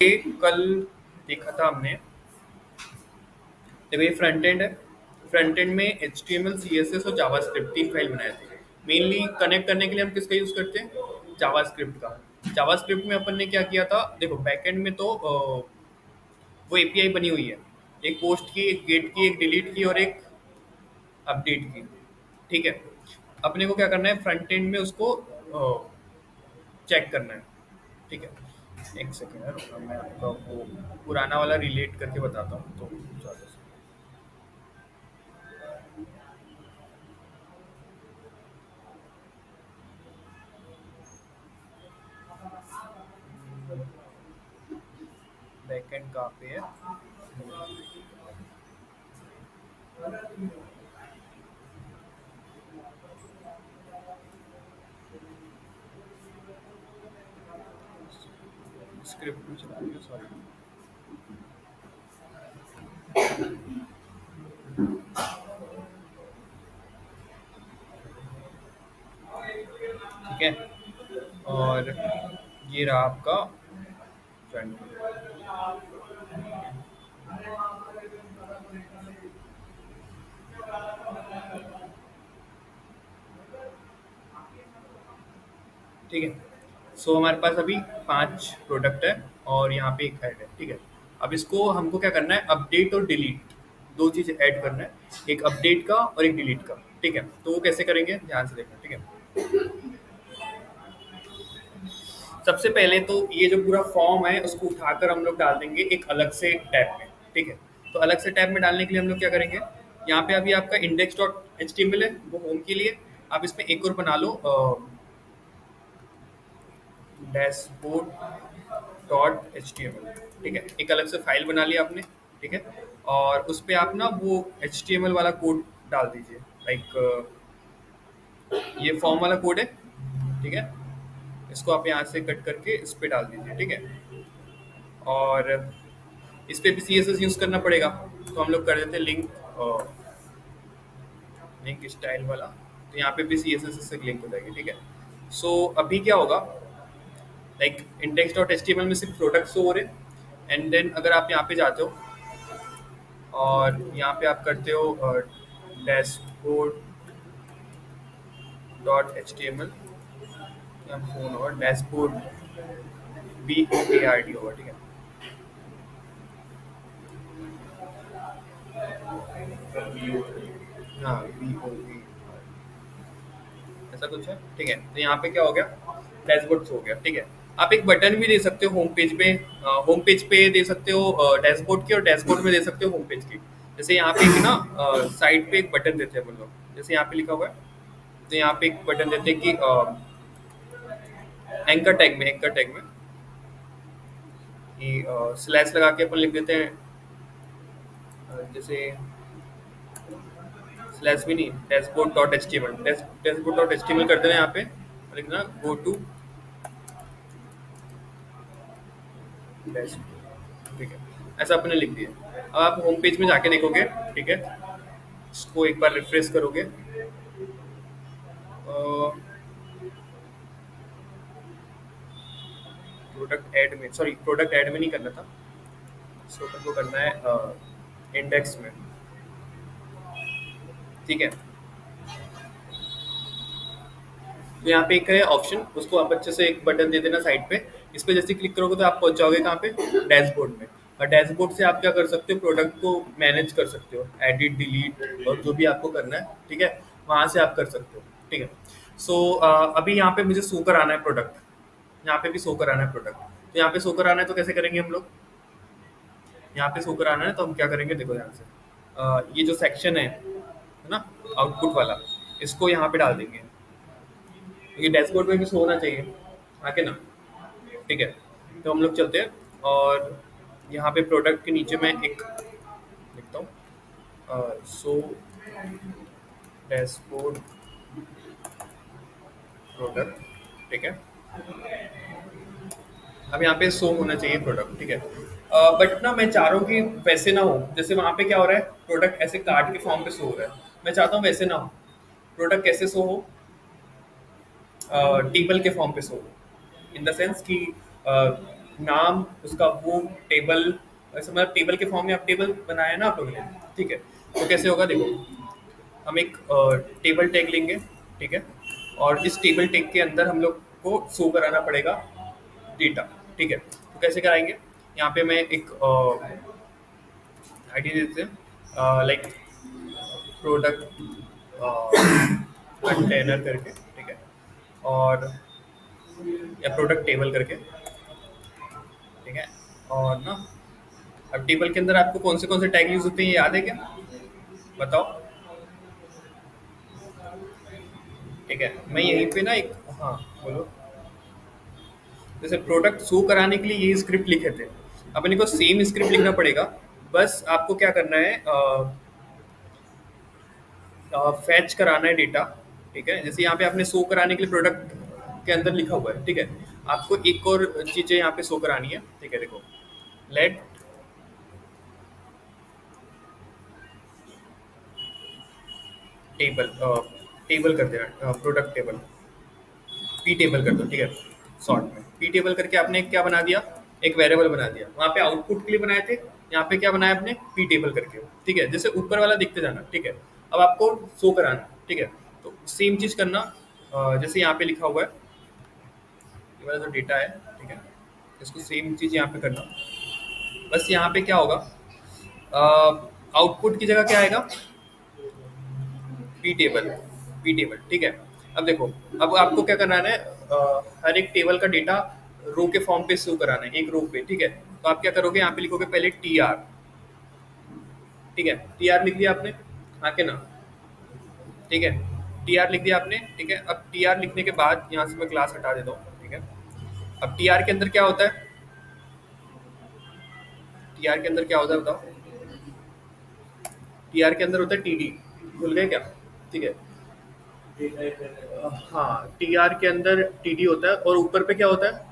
ये कल देखा था हमने। देखो ये फ्रंट एंड है। फ्रंट एंड में H T M L C S S और जावास्क्रिप्ट तीन फाइल बनाए थे। मेनली कनेक्ट करने के लिए हम किसका यूज करते हैं, जावास्क्रिप्ट का। जावास्क्रिप्ट में अपन ने क्या किया था, देखो बैकएंड में तो वो एपीआई बनी हुई है। एक पोस्ट की, एक गेट की, एक डिलीट की और एक अपडेट की। ठीक है। अपने को क्या करना है, फ्रंट एंड में उसको चेक करना है। ठीक है, एक सेकेंड है, रुकना, मैं आपका वो पुराना वाला रिलेट करके बताता हूँ तो ज़्यादा से। बैकएंड कहाँ पे है? स्क्रिप्ट में चला रही हूँ, सॉरी। ठीक है। और ये रहा आपका फ्रंट। ठीक है। सो हमारे पास अभी 5 प्रोडक्ट है और यहाँ पे एक ऐड है। ठीक है। अब इसको हमको क्या करना है, अपडेट और डिलीट, दो चीज़ ऐड करना है। एक अपडेट का और एक डिलीट का। ठीक है, तो वो कैसे करेंगे ध्यान से देखना। ठीक है। सबसे पहले तो ये जो पूरा फॉर्म है उसको उठाकर हम लोग डाल देंगे एक अलग से टैब में। ठीक है। तो अलग से टैब में डालने के लिए हम लोग क्या करेंगे, यहाँ पे अभी आपका index dot H T M L है, वो होम के लिए। आप इसमें एक और बना लो, dashboard dot H T M L. ठीक है, एक अलग से फाइल बना लिया आपने। ठीक है। और उस पर आप ना वो एच टी एम एल वाला कोड डाल दीजिए, लाइक ये फॉर्म वाला कोड है। ठीक है। इसको आप यहाँ से कट करके इस पे डाल दीजिए। ठीक है। और इस पे भी सी एस एस यूज़ करना पड़ेगा, तो हम लोग कर देते हैं लिंक, लिंक स्टाइल वाला। तो यहाँ पे भी सी एस एस से लिंक हो जाएगी। ठीक है। सो अभी क्या होगा, like index dot H T M L में सिर्फ प्रोडक्ट शो हो रहे हैं। एंड देन अगर आप यहाँ पे जाते हो और यहाँ पे आप करते हो dashboard dot H T M L, या फोन और dashboard B O A R D होगा। ठीक है। हाँ, बी ओ ए, ऐसा कुछ है। ठीक है। तो यहाँ पे क्या हो गया, डैशबोर्ड हो गया। ठीक है। आप एक बटन भी दे सकते हो होम पेज पे, होम पेज पे दे सकते हो डैशबोर्ड की, और डैशबोर्ड में दे सकते हो होम पेज की। जैसे यहाँ पे एक ना साइड पे एक बटन देते हैं हम लोग, जैसे यहाँ पे लिखा हुआ है। तो यहाँ पे एक बटन देते हैं कि एंकर टैग में कि स्लैश लगा के अपन लिख देते हैं, जैसे स्लैश भी नहीं, dashboard dot H T M L, dashboard dot H T M L करते हैं यहाँ पे, और लिखना गो टू डैशबोर्ड। ठीक है। ऐसा आपने लिख दिया। अब आप होम पेज में जाके देखोगे। ठीक है। इसको एक बार रिफ्रेश करोगे, प्रोडक्ट ऐड में, सॉरी प्रोडक्ट ऐड में नहीं करना था, इसको अपन को करना है इंडेक्स में। ठीक है। तो यहाँ पे एक है ऑप्शन, उसको आप अच्छे से एक बटन दे देना साइड पे। इस पे जैसे क्लिक करोगे तो आप पहुंच जाओगे कहाँ पे, डैशबोर्ड में। और डैशबोर्ड से आप क्या कर सकते हो, प्रोडक्ट को मैनेज कर सकते हो, एडिट डिलीट और जो भी आपको करना है। ठीक है। वहाँ से आप कर सकते हो। ठीक है। सो अभी यहाँ पे मुझे शो कराना है प्रोडक्ट, यहाँ पे भी शो कराना है प्रोडक्ट। तो यहाँ पे शो कराना है तो कैसे करेंगे हम लोग, यहाँ पे शो कराना है तो हम क्या करेंगे, देखो ध्यान से, ये जो सेक्शन है ना, आउटपुट वाला, इसको यहाँ पे डाल देंगे। ये डैशबोर्ड में भी शो होना चाहिए, आके ना। ठीक है। तो हम लोग चलते हैं और यहाँ पे प्रोडक्ट के नीचे मैं एक लिखता हूँ, सो डैशबोर्ड प्रोडक्ट। ठीक है। अब यहाँ पे शो होना चाहिए प्रोडक्ट। ठीक है। बट ना मैं चाह रहा हूँ कि वैसे ना हो, जैसे वहाँ पे क्या हो रहा है, प्रोडक्ट ऐसे कार्ड के फॉर्म पे शो हो रहा है। मैं चाहता हूँ वैसे ना हो, प्रोडक्ट कैसे शो हो, टेबल के फॉर्म पे शो हो। इन द सेंस कि नाम उसका, वो टेबल, ऐसे मतलब टेबल के फॉर्म में आप टेबल बनाया ना आप लोगों ने, ठीक है। तो कैसे होगा देखो, हम एक टेबल टैग लेंगे, ठीक है। और इस टेबल टैग के अंदर हम लोग को शो कराना पड़ेगा डेटा, ठीक है। तो कैसे कराएंगे, यहाँ पे मैं एक आईडी देते हैं, लाइक प्रोडक्ट कंटेनर करके, ठीक है। और या प्रोडक्ट टेबल करके, ठीक है। और ना, अब टेबल के अंदर आपको कौन से टैग यूज होते हैं, ये याद है क्या, बताओ। ठीक है, मैं यहीं पे ना एक, हाँ बोलो। जैसे प्रोडक्ट शो कराने के लिए ये स्क्रिप्ट लिखे थे, अपने को सेम स्क्रिप्ट लिखना पड़ेगा। बस आपको क्या करना है, फैच कराना है डेटा, ठीक है। जैसे यहाँ पे आपने शो कराने के लिए प्रोडक्ट के अंदर लिखा हुआ है, ठीक है। आपको एक और चीजें यहाँ पे शो करानी है, ठीक है। देखो, लेट टेबल, टेबल कर देना, प्रोडक्ट टेबल, पी टेबल कर दो, ठीक है। शॉर्ट में पी टेबल करके आपने क्या बना दिया, एक वेरिएबल बना दिया। वहाँ पे आउटपुट के लिए बनाए थे, यहाँ पे क्या बनाया आपने, पी टेबल करके, ठीक है। जैसे ऊपर वाला दिखते जाना, ठीक है। अब आपको शो कराना, ठीक है। तो सेम चीज करना, जैसे यहाँ पे लिखा हुआ है, ये वाला जो डेटा है, ठीक है। इसको सेम चीज यहाँ पे करना। बस यहाँ पे क्या होगा, आउटपुट की जगह क्या आएगा, पी टेबल, पी टेबल, ठीक है। अब देखो, अब आपको क्या कराना है, हर एक टेबल का डेटा रो के फॉर्म पे शो कराना है, एक रो पे, ठीक है। तो आप क्या करोगे, यहाँ पे लिखोगे पहले टी आर, ठीक है। टी आर लिख दिया आपने, हाँ के ना, ठीक है। टी आर लिख दिया आपने, ठीक है। अब टी आर लिखने के बाद यहाँ से मैं क्लास हटा देता हूँ, ठीक है। अब टी आर के अंदर क्या होता है, टी आर के अंदर क्या होता है बताओ। टी आर के अंदर होता है टी डी, भूल गए क्या, ठीक है। हाँ, टी आर के अंदर टी डी होता है, और ऊपर पे क्या होता है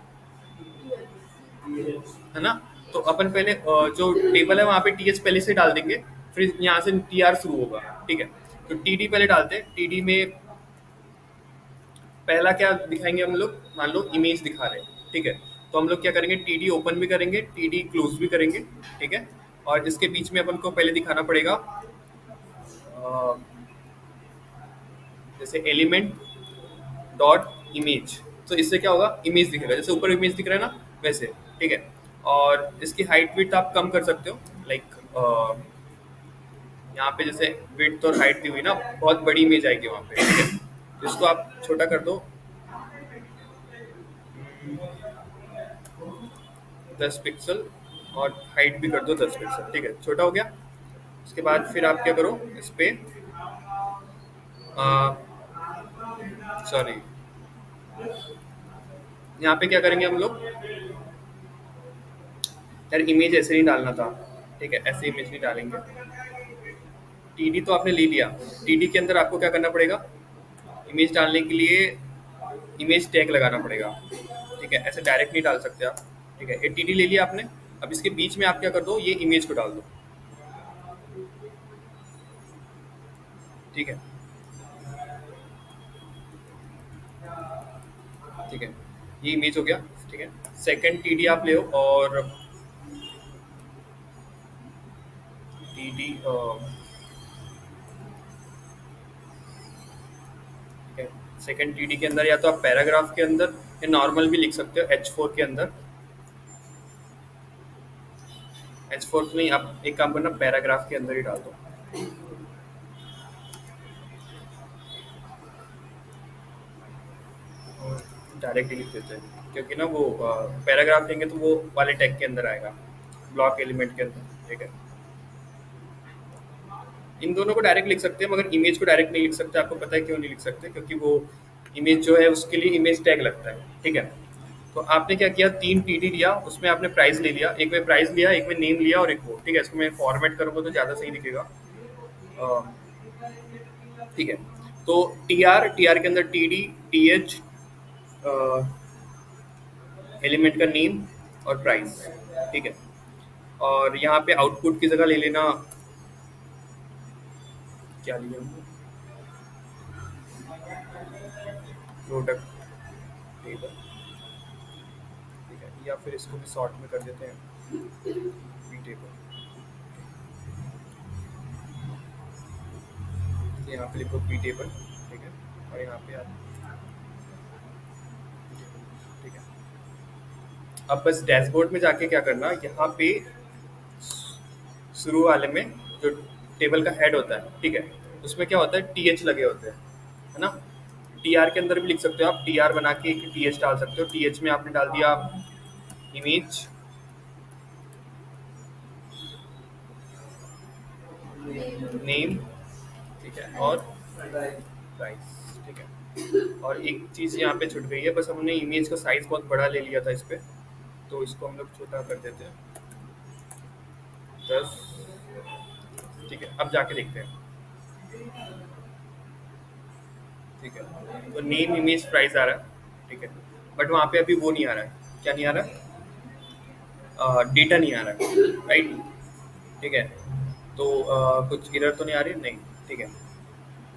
ना। तो अपन पहले जो टेबल है वहाँ पे टी एच पहले से डाल देंगे, फिर यहाँ से टी आर शुरू होगा, ठीक है। तो टी डी पहले डालते हैं, टी डी में पहला क्या दिखाएंगे हम लोग, मान लो इमेज दिखा रहे हैं, ठीक है। तो हम लोग क्या करेंगे, टी डी ओपन भी करेंगे, टी डी क्लोज भी करेंगे, ठीक है। और इसके बीच में अपन को पहले दिखाना पड़ेगा, जैसे एलिमेंट डॉट इमेज। तो इससे क्या होगा, इमेज दिखेगा, जैसे ऊपर इमेज दिख रहा है ना, वैसे, ठीक है। और इसकी हाइट विड्थ आप कम कर सकते हो, लाइक यहाँ पे जैसे विड्थ और हाइट दी हुई ना, बहुत बड़ी इमेज आएगी वहाँ पे, ठीक है। तो इसको आप छोटा कर दो, 10 पिक्सल, और हाइट भी कर दो 10 पिक्सल, ठीक है, छोटा हो गया। उसके बाद फिर आप क्या करो, इस पे, सॉरी, यहाँ पे क्या करेंगे हम लोग, यार इमेज ऐसे नहीं डालना था, ठीक है, ऐसे इमेज नहीं डालेंगे। टीडी तो आपने ले लिया, टीडी के अंदर आपको क्या करना पड़ेगा, इमेज डालने के लिए इमेज टैग लगाना पड़ेगा, ठीक है। ऐसे डायरेक्ट नहीं डाल सकते आप, ठीक है। ये टीडी ले लिया आपने। अब इसके बीच में आप क्या कर दो, ये इमेज को डाल दो, ठीक है, ठीक है। ये इमेज हो गया, ठीक है। सेकंड टीडी आप ले और टीडी, ठीक है। सेकंड टीडी के अंदर या तो आप पैराग्राफ के अंदर या नॉर्मल भी लिख सकते हो, H4 के अंदर। H4 नहीं, आप एक काम करना, पैराग्राफ के अंदर ही डाल दो, डायरेक्ट लिख देते हैं, क्योंकि ना वो पैराग्राफ लेंगे तो वो वाले टैग के अंदर आएगा, ब्लॉक एलिमेंट के अंदर, ठीक है। इन दोनों को डायरेक्ट लिख सकते हैं, मगर इमेज को डायरेक्ट नहीं लिख सकते। आपको पता है क्यों नहीं लिख सकते, क्योंकि वो इमेज जो है उसके लिए इमेज टैग लगता है, ठीक है। तो आपने क्या किया, 3 टीडी लिया, उसमें आपने प्राइस ले लिया, एक में प्राइस लिया, एक में नेम लिया, और एक वो, ठीक है। इसको मैं फॉर्मेट करूंगा तो ज़्यादा सही दिखेगा, ठीक है। तो टी आर के अंदर T D, T H, element का नेम और प्राइस, ठीक है। और यहाँ पे आउटपुट की जगह ले लेना, क्या लिया हमने, प्रोडक्ट टेबल, ठीक है। या फिर इसको भी सॉर्ट में कर देते हैं, पी टेबल। यहाँ पे लिखो पी टेबल, ठीक है, और यहाँ पे आप, ठीक है। अब बस डैशबोर्ड में जाके क्या करना, यहाँ पे शुरू वाले में जो टेबल का हेड होता है, ठीक है, उसमें क्या होता है, टी एच लगे होते हैं, है ना। टी आर के अंदर भी लिख सकते हो आप, टी आर बना के एक टी एच डाल सकते हो। टी एच में आपने डाल दिया इमेज नेम, ठीक है, और प्राइस, ठीक है। और एक चीज़ यहाँ पे छूट गई है, बस हमने इमेज का साइज बहुत बड़ा ले लिया था इस पे, तो इसको हम लोग छोटा कर देते हैं, 10, ठीक है। अब जाके देखते हैं, ठीक है। तो नेम इमेज प्राइस आ रहा है, ठीक है, बट वहाँ पे अभी वो नहीं आ रहा है, क्या नहीं आ रहा है, डेटा नहीं आ रहा है, राइट, ठीक है। तो कुछ एरर तो नहीं आ रही, नहीं, ठीक है।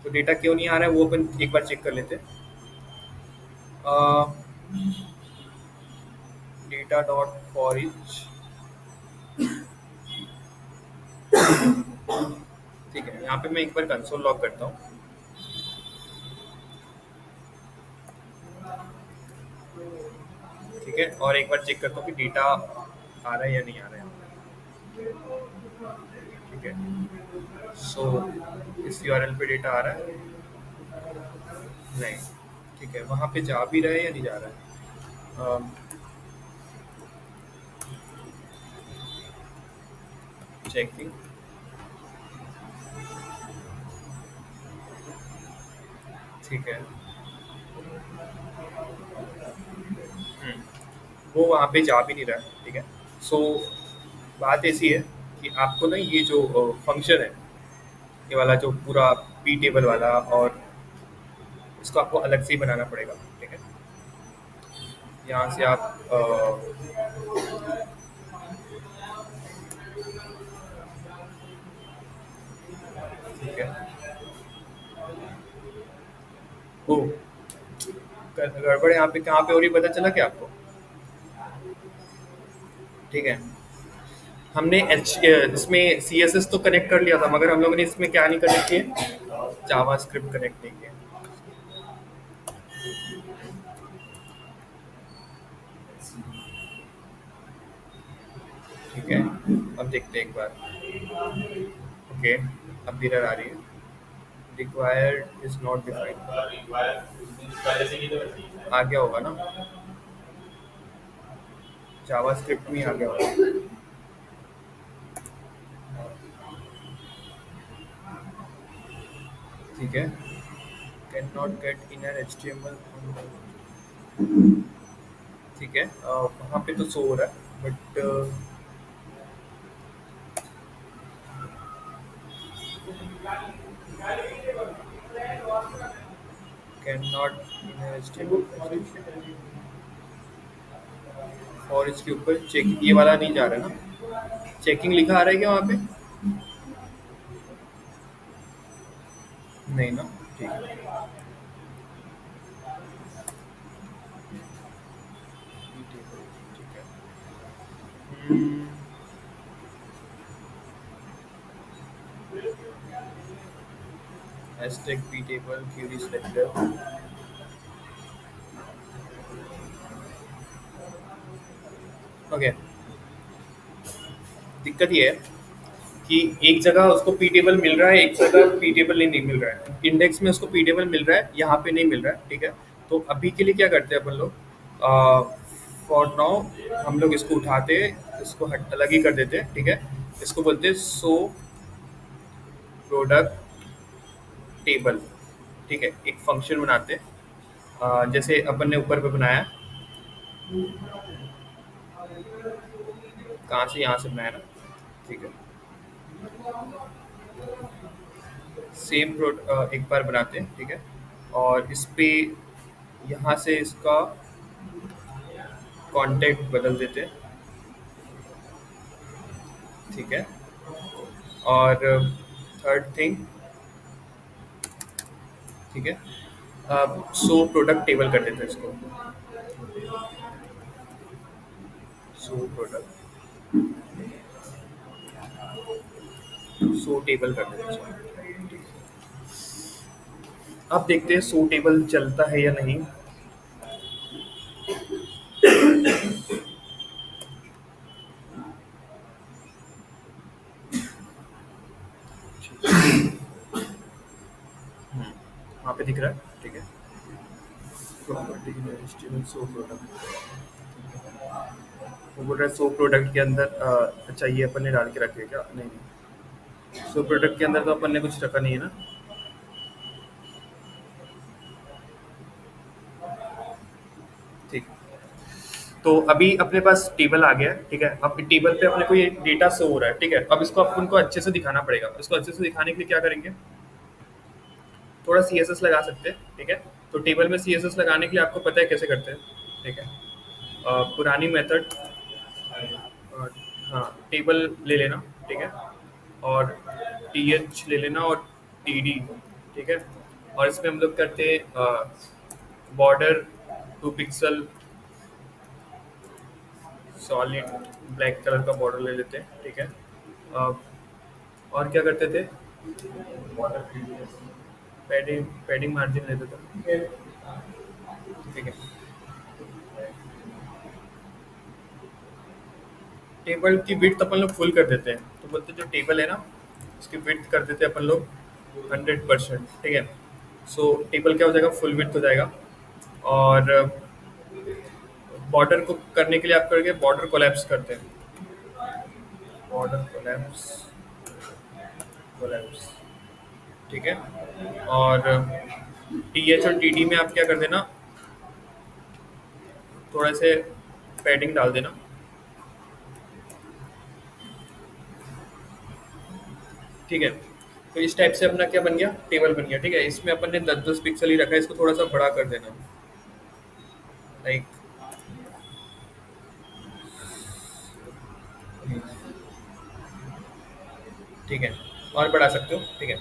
तो डेटा क्यों नहीं आ रहा है वो अपन एक बार चेक कर लेते हैं। डेटा डॉट फॉर इच, ठीक है। यहाँ पे मैं एक बार कंसोल लॉग करता हूँ, ठीक है, और एक बार चेक करता हूँ कि डेटा आ रहा है या नहीं आ रहा है, ठीक है। सो इस यूआरएल पे डेटा आ रहा है, नहीं, ठीक है। वहाँ पे जा भी रहा है या नहीं जा रहा है, चेकिंग, ठीक है। वो वहाँ पे जा भी नहीं रहा है, ठीक है। सो बात ऐसी है कि आपको ना ये जो फंक्शन है, ये वाला जो पूरा पी टेबल वाला, और इसको आपको अलग से ही बनाना पड़ेगा, ठीक है। यहाँ से आप ठीक है, ओ गड़बड़ यहाँ पे कहाँ पे हो रही पता चला क्या आपको, ठीक है। हमने एच इसमें सी एस एस तो कनेक्ट कर लिया था, मगर हम लोगों ने इसमें क्या नहीं कनेक्ट किया, जावा स्क्रिप्ट कनेक्ट नहीं किया, ठीक है। अब देखते हैं एक बार, ओके, अब एरर आ रही है, रिक्वायर्ड इज नॉट डिफाइंड, आ गया होगा ना, जावा स्क्रिप्ट में आ गया होगा, ठीक है। Can not get inner H T M L, ठीक है। वहाँ पे तो शो हो रहा है, but can not inner H T M L, और इसके ऊपर चेक ये वाला नहीं जा रहा है ना, चेकिंग लिखा आ रहा है क्या वहाँ पे, नहीं ना, ठीक है, ठीक है। Hashtag P table Curie selector, okay. दिक्कत ये है कि एक जगह उसको पी टेबल मिल रहा है, एक जगह पी टेबल नहीं मिल रहा है, इंडेक्स में उसको पी टेबल मिल रहा है, यहाँ पे नहीं मिल रहा है, ठीक है। तो अभी के लिए क्या करते हैं अपन लोग, फॉर नाउ हम लोग इसको उठाते हैं, इसको हट अलग ही कर देते हैं, ठीक है। इसको बोलते हैं सो प्रोडक्ट टेबल, ठीक है। एक फंक्शन बनाते हैं, जैसे अपन ने ऊपर पे बनाया, कहाँ से, यहाँ से बनाया ना, ठीक है। सेम एक बार बनाते हैं, ठीक है। और इस पे यहाँ से इसका कांटेक्ट बदल देते हैं, ठीक है। और थर्ड थिंग, ठीक है, अब सो प्रोडक्ट टेबल कर देते हैं इसको, सो प्रोडक्ट, सो टेबल कर देते हैं। अब देखते हैं सो टेबल चलता है या नहीं। वहाँ पे दिख रहा है, ठीक है। प्रॉपर्टी सो प्रोडक्ट, वो बोल रहा है सो प्रोडक्ट के अंदर अच्छा ये अपन ने डाल के रखे क्या? नहीं नहीं, सो प्रोडक्ट के अंदर तो अपन ने कुछ रखा नहीं है ना। ठीक, तो अभी अपने पास टेबल आ गया है, ठीक है। अब टेबल पे अपने को ये डेटा शो हो रहा है, ठीक है। अब इसको अपन को अच्छे से दिखाना पड़ेगा। इसको अच्छे से दिखाने के लिए क्या करेंगे, थोड़ा सी एस एस लगा सकते हैं, ठीक है। तो टेबल में सी एस एस लगाने के लिए आपको पता है कैसे करते हैं, ठीक है। पुरानी मेथड, हाँ, टेबल ले लेना, ठीक है, और टी एच ले लेना और टी डी, ठीक है। और इसमें हम लोग करते हैं border 2 pixel solid black colour का बॉर्डर ले लेते हैं, ठीक है। अ, और क्या करते थे, पैडिंग पैडिंग मार्जिन लेते थे, ठीक है। टेबल की विड्थ अपन लोग फुल कर देते हैं, तो बोलते जो टेबल है ना उसकी विड्थ कर देते हैं अपन लोग 100%, ठीक है। सो टेबल क्या हो जाएगा, फुल विड्थ हो जाएगा। और बॉर्डर को करने के लिए आप करेंगे बॉर्डर कोलैप्स करते हैं, बॉर्डर कोलैप्स, कोलैप्स, ठीक है। और टी एच और टी डी में आप क्या कर देना, थोड़ा से पैडिंग डाल देना, ठीक है। तो इस टाइप से अपना क्या बन गया, टेबल बन गया, ठीक है। इसमें अपन ने 10-10 पिक्सल ही रखा है, इसको थोड़ा सा बड़ा कर देना, लाइक ठीक है, और बढ़ा सकते हो, ठीक है।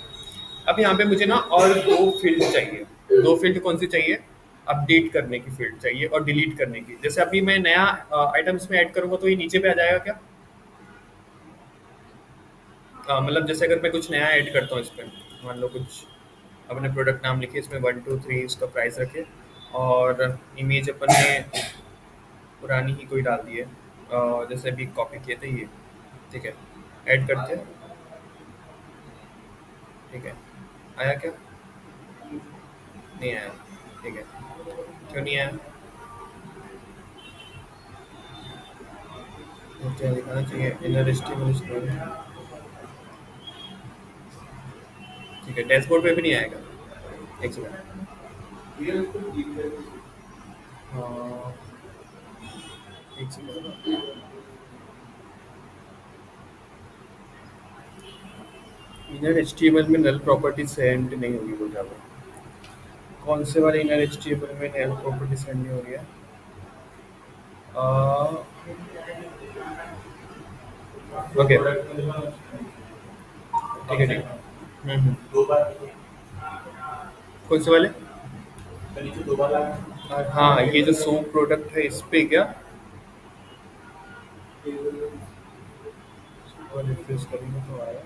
अब यहाँ पे मुझे ना और दो फील्ड चाहिए। दो फील्ड कौन सी चाहिए, अपडेट करने की फील्ड चाहिए और डिलीट करने की। जैसे अभी मैं नया आइटम इसमें ऐड करूंगा तो ये नीचे पे आ जाएगा क्या? मतलब जैसे अगर मैं कुछ नया ऐड करता हूँ इसमें, मान लो कुछ अपने प्रोडक्ट नाम लिखे, इसमें 1 2 3 उसका प्राइस रखे, और इमेज अपन ने पुरानी ही कोई डाल दी है, जैसे अभी कॉपी किए थे ये, ठीक है। ऐड करते हैं, ठीक है। आया क्या? नहीं आया, ठीक है। क्यों नहीं आया? मुझे दिखाना चाहिए इनर स्टिमुलस, ठीक है। डैशबोर्ड पे भी नहीं आएगा, एक सेकंड। हाँ, एक सेकंड। इनर एचटीएमएल में नल प्रॉपर्टी सेंड नहीं होगी बोल रहा है। कौन से वाले इनर एचटीएमएल में नल प्रॉपर्टी सेंड नहीं हो रही है? ओके, ठीक है, ठीक है। कौन से वाले? हाँ, ये जो सोप प्रोडक्ट है इस पे क्या रिफ्रेश करेंगे तो आया,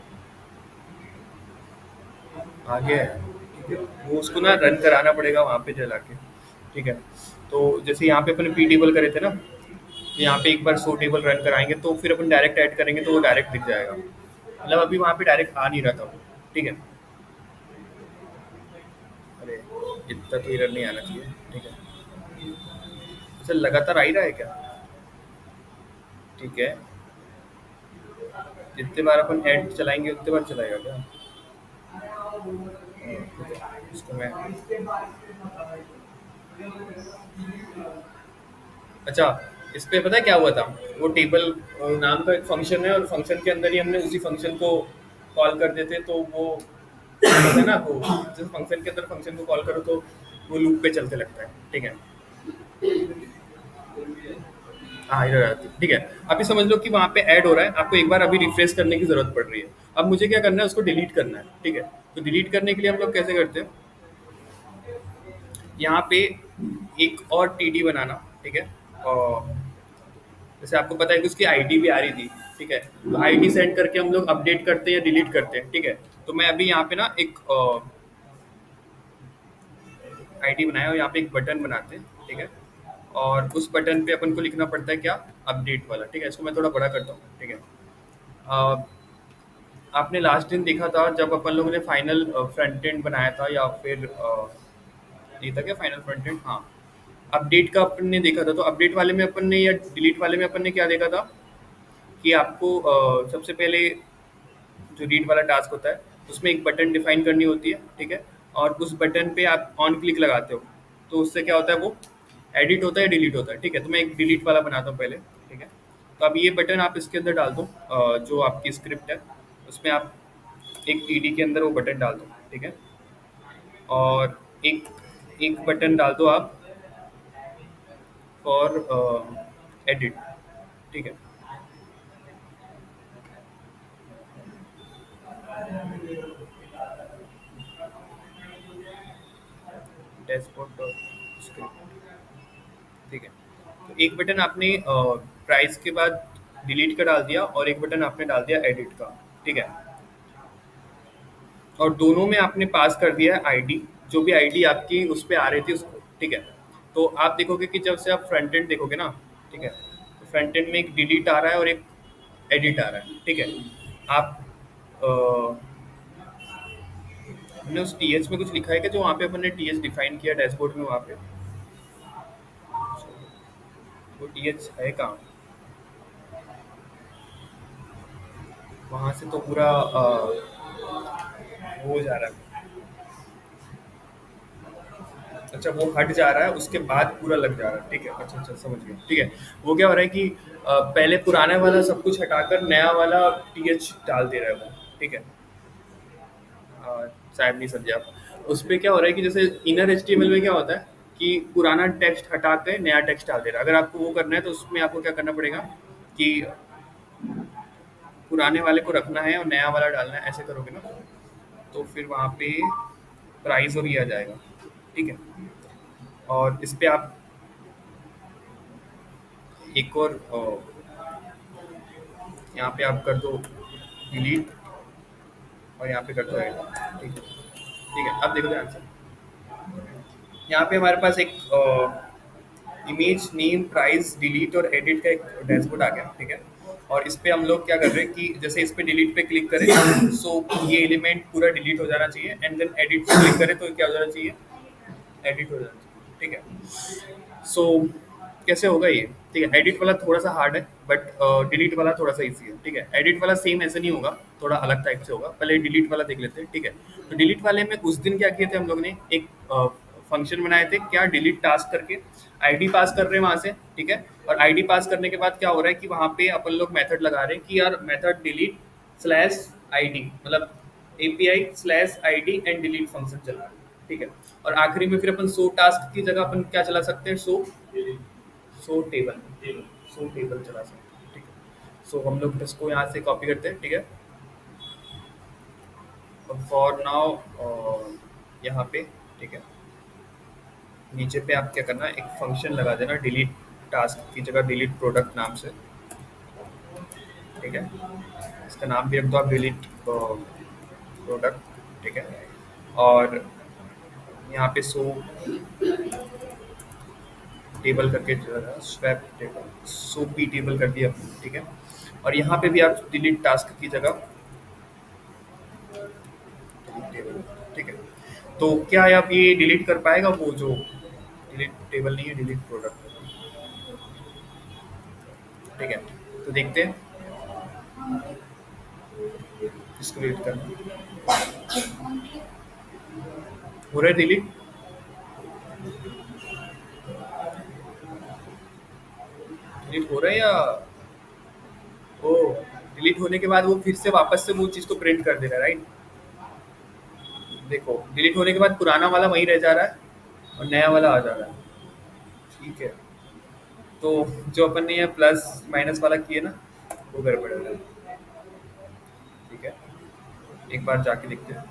आ गया है, ठीक है। वो उसको ना रन कराना पड़ेगा वहाँ पे जला के, ठीक है। तो जैसे यहाँ पे अपन पी टेबल करे थे ना, तो यहाँ पे एक बार सो टेबल रन कराएंगे तो फिर अपन डायरेक्ट ऐड करेंगे तो वो डायरेक्ट दिख जाएगा। मतलब अभी वहाँ पे डायरेक्ट आ नहीं रहा था वो, ठीक है। अरे, इतना तो एरर नहीं आना चाहिए, ठीक है। अच्छा, लगातार आ ही रहा है क्या? ठीक है, जितने बार अपन ऐड चलाएंगे उतने बार चलाएगा क्या? ठीक है, इसको मैं, अच्छा, इस पे पता है क्या हुआ था? वो टेबल नाम का एक फंक्शन है और फंक्शन के अंदर ही हमने उसी फंक्शन को कॉल कर देते, तो वो होता है ना, वो जिस फंक्शन के अंदर फंक्शन को कॉल करो तो वो लूप पे चलते लगता है, ठीक है। हाँ, इधर आती है, ठीक है। अभी समझ लो कि वहाँ पे ऐड हो रहा है, आपको एक बार अभी रिफ्रेश करने की जरूरत पड़ रही है। अब मुझे क्या करना है, उसको डिलीट करना है, ठीक है। तो डिलीट करने के लिए हम लोग कैसे करते हैं, यहाँ पे एक और टीडी बनाना, ठीक है। और जैसे आपको पता है कि उसकी आईडी भी आ रही थी, ठीक है, तो आईडी सेंड करके हम लोग अपडेट करते हैं या डिलीट करते हैं, ठीक है। तो मैं अभी यहाँ पे ना एक आईडी बनाया और यहाँ पे एक बटन बनाते हैं, ठीक है। और उस बटन पे अपन को लिखना पड़ता है क्या, अपडेट वाला, ठीक है। इसको मैं थोड़ा बड़ा करता हूँ, ठीक है। अ, आपने लास्ट दिन देखा था जब अपन लोगों ने फाइनल फ्रंट एंड बनाया था, या फिर नहीं था क्या फाइनल फ्रंट एंड, हाँ। अपडेट का अपन ने देखा था, तो अपडेट वाले में अपन ने या डिलीट वाले में अपन ने क्या देखा था कि आपको सबसे पहले जो रीड वाला टास्क होता है उसमें एक बटन डिफाइन करनी होती है, ठीक है। और उस बटन पे आप ऑन क्लिक लगाते हो, तो उससे क्या होता है, वो एडिट होता है, डिलीट होता है, ठीक है। तो मैं एक डिलीट वाला बनाता हूँ पहले, ठीक है। तो अब ये बटन आप इसके अंदर डाल दो, जो आपकी स्क्रिप्ट है उसमें आप एक टीडी के अंदर वो बटन डाल दो, ठीक है। और एक एक बटन डाल दो आप फॉर एडिट, ठीक है। डैशबोर्ड डॉट स्क्रिप्ट, ठीक है। तो एक बटन आपने प्राइस के बाद डिलीट का डाल दिया और एक बटन आपने डाल दिया एडिट का, ठीक है। और दोनों में आपने पास कर दिया है आईडी, जो भी आईडी आपकी उस पे आ रही थी उसको, ठीक है। तो आप देखोगे कि जब से आप फ्रंट एंड देखोगे ना, ठीक है, तो फ्रंट एंड में एक डिलीट आ रहा है और एक एडिट आ रहा है, ठीक है। आप हमने उस टीएच में कुछ लिखा है कि जो वहाँ पे अपन ने टीएच डिफाइन किया डैशबोर्ड में, वहाँ पे वो टीएच है कहाँ, वहाँ से तो पूरा वो जा रहा है। अच्छा, वो हट जा रहा है उसके बाद पूरा लग जा रहा है, ठीक है। अच्छा अच्छा, समझ गया, ठीक है। वो क्या हो रहा है कि पहले पुराने वाला सब कुछ हटाकर नया वाला टीएच डाल दे रहा है वो, ठीक है। शायद नहीं समझे आप। उस पे क्या हो रहा है कि जैसे इनर एचटीएमएल में क्या होता है कि पुराना टेक्स्ट हटा के नया टेक्स्ट डाल दे रहा है। अगर आपको वो करना है तो उसमें आपको क्या करना पड़ेगा कि पुराने वाले को रखना है और नया वाला डालना है, ऐसे करोगे ना, तो फिर वहाँ पे प्राइस और ये आ जाएगा, ठीक है। और इस पे आप एक और यहाँ पे आप कर दो डिलीट और यहाँ पे कर दो ऐड, ठीक है। ठीक है, अब देखो ध्यान से, यहाँ पे हमारे पास एक इमेज नेम प्राइस डिलीट और एडिट का एक डैशबोर्ड आ गया, ठीक है। और इस पे हम लोग क्या कर रहे हैं कि जैसे इस पे डिलीट पे क्लिक करें सो ये एलिमेंट पूरा डिलीट हो जाना चाहिए, एंड देन एडिट पे क्लिक करें तो क्या हो जाना चाहिए, एडिट हो जाना चाहिए, ठीक है। सो कैसे होगा ये, ठीक है। एडिट वाला थोड़ा सा हार्ड है, बट डिलीट वाला थोड़ा सा इजी है, ठीक है। एडिट वाला सेम ऐसे नहीं होगा, थोड़ा अलग टाइप से होगा। पहले डिलीट वाला देख लेते हैं, ठीक है। तो डिलीट वाले में उस दिन क्या किए थे हम लोग ने, एक फंक्शन बनाए थे क्या, डिलीट टास्क करके आईडी पास कर रहे हैं वहां से, ठीक है। और आईडी पास करने के बाद क्या हो रहा है कि वहां पे अपन लोग मेथड लगा रहे हैं कि यार मेथड डिलीट स्लैश आईडी, मतलब API slash ID and delete function चला रहा है, ठीक है। और आखिरी में फिर अपन सो टास्क की जगह अपन क्या चला सकते हैं, सो सो टेबल, सो टेबल चला सकते हैं, ठीक है। सो हम लोग इसको यहाँ से कॉपी करते हैं, ठीक है। फॉर नाउ यहाँ पे, ठीक है, नीचे पे आप क्या करना है, एक फंक्शन लगा देना डिलीट टास्क की जगह डिलीट प्रोडक्ट नाम से, ठीक है। इसका नाम भी रख दो आप डिलीट प्रोडक्ट, ठीक है। और यहाँ पे सो टेबल करके स्वैप टेबल, सो पी टेबल कर दिया, ठीक है। और यहाँ पे भी आप डिलीट टास्क की जगह टेबल, ठीक है। तो क्या है, अब ये डिलीट कर पाएगा वो जो डिलीट टेबल नहीं है, डिलीट प्रोडक्ट, ठीक है। तो देखते हैं, इसको डिलीट करना हो रहा है, डिलीट डिलीट हो रहा है, या ओ डिलीट होने के बाद वो फिर से वापस से वो चीज़ को प्रिंट कर दे रहा है, राइट। देखो डिलीट होने के बाद पुराना वाला वहीं रह जा रहा है और नया वाला आ जा रहा है, ठीक है। तो जो अपन ने ये प्लस माइनस वाला किए ना, वो गड़बड़ है, ठीक है। एक बार जाके देखते हैं,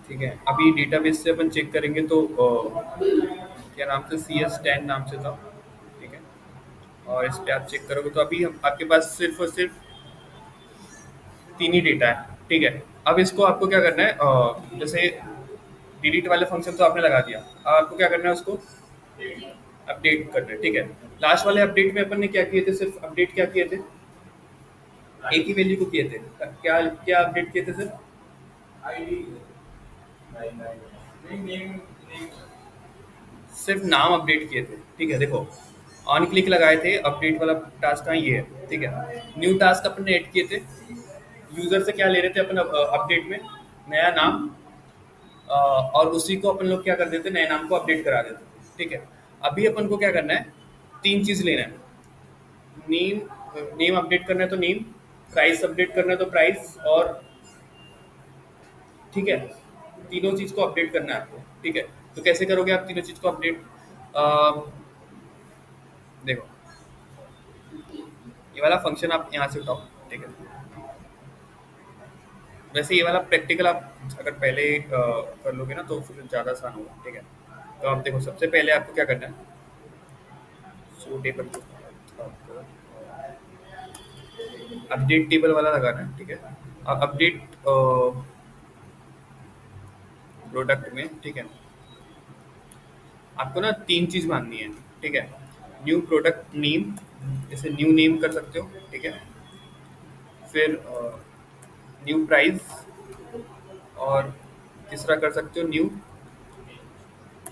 ठीक है। अभी डेटाबेस से अपन चेक करेंगे तो क्या नाम से CS10 नाम से था। ठीक है। और इस पे आप चेक करोगे तो अभी आपके पास सिर्फ और सिर्फ तीन ही डेटा है। ठीक है। अब इसको आपको क्या करना है, जैसे डिलीट वाले फंक्शन तो आपने लगा दिया, अब आपको क्या करना है, उसको अपडेट करना है। ठीक है। लास्ट वाले अपडेट में अपन ने क्या किए थे, सिर्फ अपडेट क्या किए थे, एक ही वैल्यू को किए थे। क्या क्या अपडेट किए थे सिर्फ, सिर्फ नाम अपडेट किए थे। ठीक है। देखो, ऑन क्लिक लगाए थे, अपडेट वाला टास्क का ये है। ठीक है। न्यू टास्क अपन ने ऐड किए थे, यूजर से क्या ले रहे थे अपन अपडेट में, नया नाम, और उसी को अपन लोग क्या कर देते, नए नाम को अपडेट करा देते। ठीक है। अभी अपन को क्या करना है, तीन चीज लेना है। नेम, नेम अपडेट करना है तो नेम, प्राइस अपडेट करना है तो प्राइस, और ठीक है, तीनों चीज को अपडेट करना है आपको। ठीक है। तो कैसे करोगे आप तीनों चीज को अपडेट, देखो, ये वाला फंक्शन आप यहाँ से उठाओ। ठीक है। वैसे ये वाला प्रैक्टिकल आप अगर पहले कर लोगे ना तो फिर ज़्यादा आसान होगा। ठीक है। तो आप देखो, सबसे पहले आपको क्या करना है, सो टेबल आपको अपडेट टेबल वाला लगाना है। ठीक है। अब अपडेट प्रोडक्ट में, ठीक है, आपको ना तीन चीज़ माननी है। ठीक है। न्यू प्रोडक्ट नेम, जैसे न्यू नेम कर सकते हो। ठीक है। फिर न्यू प्राइस, और तीसरा कर सकते हो न्यू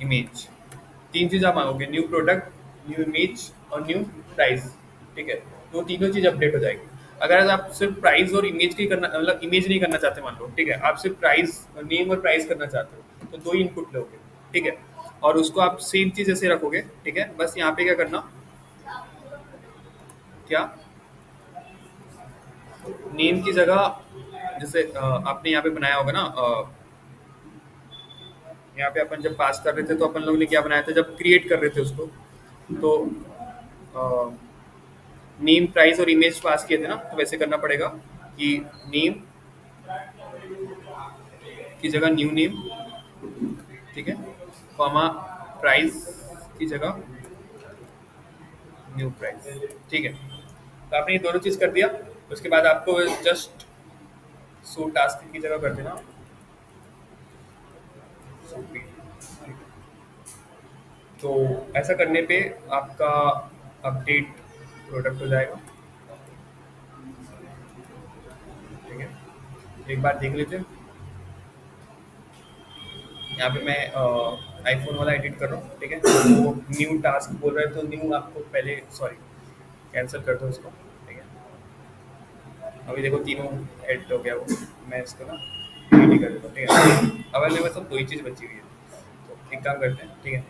इमेज। तीन चीज आप मांगोगे, न्यू प्रोडक्ट, न्यू इमेज और न्यू प्राइस। ठीक है। तो तीनों चीज अपडेट हो जाएगी। अगर आप सिर्फ प्राइस और इमेज की करना, मतलब इमेज नहीं करना चाहते मान लो, ठीक है, आप सिर्फ प्राइस, नेम और प्राइस करना चाहते हो, तो दो ही इनपुट लोगे। ठीक है। और उसको आप सेम चीज ऐसे रखोगे। ठीक है। बस यहाँ पे क्या करना, क्या, नेम की जगह, जैसे आपने यहाँ पे बनाया होगा ना, यहाँ पे अपन जब पास कर रहे थे तो अपन लोग ने क्या बनाया था, जब क्रिएट कर रहे थे उसको, तो नेम, प्राइस और इमेज पास किए थे ना, तो वैसे करना पड़ेगा कि नेम की जगह न्यू नेम, ठीक है, कॉमा, प्राइस की जगह न्यू प्राइस। ठीक है। तो आपने ये दोनों चीज कर दिया। उसके बाद आपको जस्ट सो टास्क की जगह कर देना so पे। तो ऐसा करने पे आपका अपडेट प्रोडक्ट हो जाएगा। ठीक है। एक बार देख लेते हैं। यहाँ पे मैं आईफोन वाला एडिट कर रहा हूँ। ठीक है। तो न्यू टास्क बोल रहा है, तो न्यू आपको पहले, सॉरी, कैंसिल कर दो इसको। ठीक है। अभी देखो तीनों ऐड हो गया वो, मैं इसको ना डिलीट कर देता हूँ। ठीक है। अब मेरे पास सब दो ही चीज़ बची हुई है, तो एक काम करते हैं। ठीक है।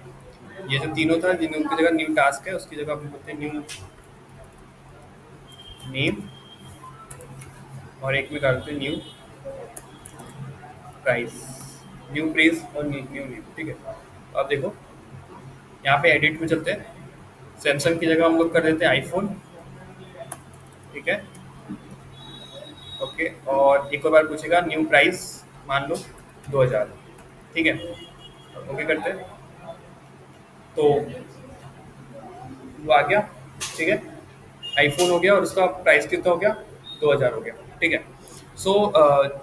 ये जो तीनों था, जिन उनकी जगह न्यू टास्क है, उसकी जगह हम बोलते हैं न्यू नेम, और एक में डालते हैं न्यू प्राइस, न्यू प्राइस और न्यू नेम। ठीक है। तो आप देखो, यहाँ पे एडिट में चलते हैं, सैमसंग की जगह हम लोग कर देते हैं आईफोन। ठीक है। ओके। और एक और बार पूछेगा न्यू प्राइस, मान लो 2000। ठीक है। ओके करते हैं। तो वो आ गया। ठीक है। आईफोन हो गया और उसका प्राइस कितना हो गया, 2000 हो गया। ठीक है। सो